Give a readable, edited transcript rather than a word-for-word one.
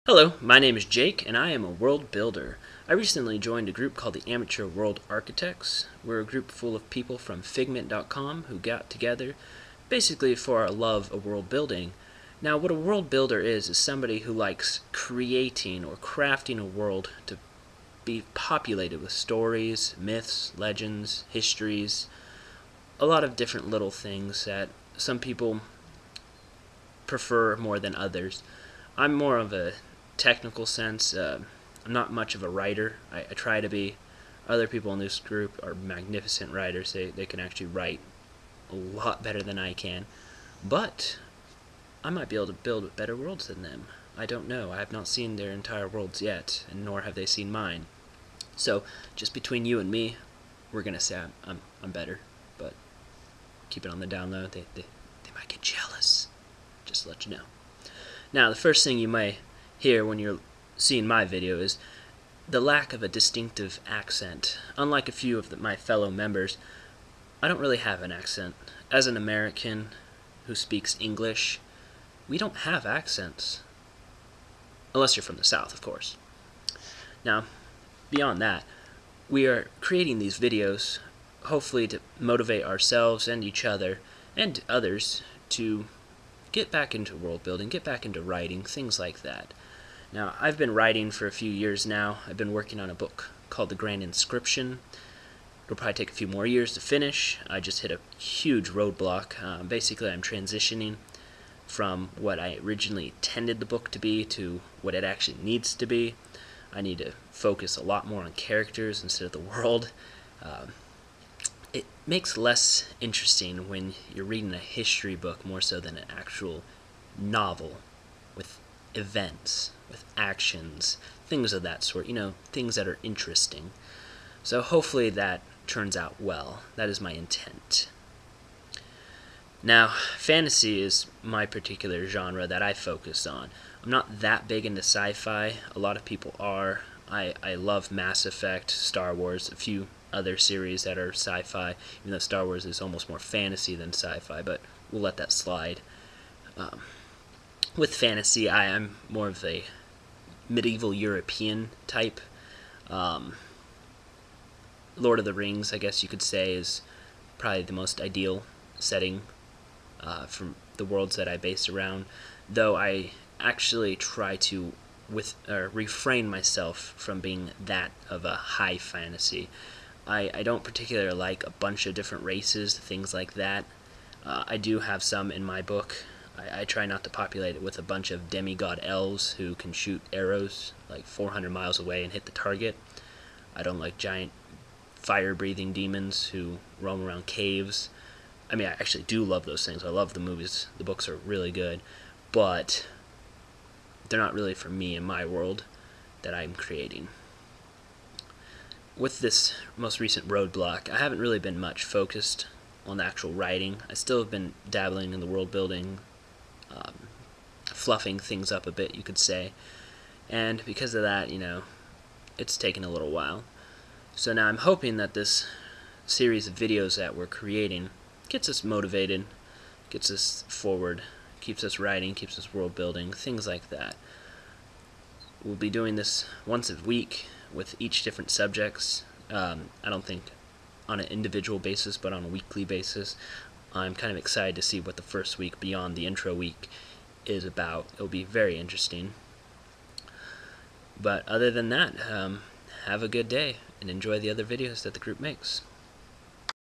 Hello, my name is Jake, and I am a world builder. I recently joined a group called the Amateur World Architects. We're a group full of people from figment.com who got together basically for our love of world building. Now, what a world builder is somebody who likes creating or crafting a world to be populated with stories, myths, legends, histories, a lot of different little things that some people prefer more than others. I'm more of a technical sense. I'm not much of a writer. I try to be. Other people in this group are magnificent writers. They can actually write a lot better than I can. But I might be able to build better worlds than them. I don't know. I have not seen their entire worlds yet, and nor have they seen mine. So, just between you and me, we're going to say I'm better. But keep it on the down low. They might get jealous. Just to let you know. Now, the first thing you might hear when you're seeing my video is the lack of a distinctive accent. Unlike a few of my fellow members, I don't really have an accent. As an American who speaks English, we don't have accents. Unless you're from the South, of course. Now, beyond that, we are creating these videos hopefully to motivate ourselves and each other and others to get back into world building, get back into writing, things like that. Now, I've been writing for a few years now. I've been working on a book called The Grand Inscription. It'll probably take a few more years to finish. I just hit a huge roadblock. Basically, I'm transitioning from what I originally intended the book to be to what it actually needs to be. I need to focus a lot more on characters instead of the world. It makes less interesting when you're reading a history book more so than an actual novel with events, with actions, things of that sort, things that are interesting. So hopefully that turns out well. That is my intent. Now, fantasy is my particular genre that I focus on. I'm not that big into sci-fi. A lot of people are. I love Mass Effect, Star Wars, a few other series that are sci-fi, even though Star Wars is almost more fantasy than sci-fi, but we'll let that slide. With fantasy, I am more of a medieval European type. Lord of the Rings, I guess you could say, is probably the most ideal setting from the worlds that I base around, though I actually try to refrain myself from being that of a high fantasy. I don't particularly like a bunch of different races, things like that. I do have some in my book. I try not to populate it with a bunch of demigod elves who can shoot arrows like 400 miles away and hit the target. I don't like giant fire-breathing demons who roam around caves. I mean, I actually do love those things. I love the movies. The books are really good. But they're not really for me in my world that I'm creating. With this most recent roadblock, I haven't really been much focused on the actual writing. I still have been dabbling in the world building, fluffing things up a bit, you could say. And because of that, it's taken a little while. So now I'm hoping that this series of videos that we're creating gets us motivated, gets us forward, keeps us writing, keeps us world building, things like that. We'll be doing this once a week with each different subjects. I don't think on an individual basis, but on a weekly basis. I'm kind of excited to see what the first week beyond the intro week is about. It'll be very interesting. But other than that, have a good day and enjoy the other videos that the group makes.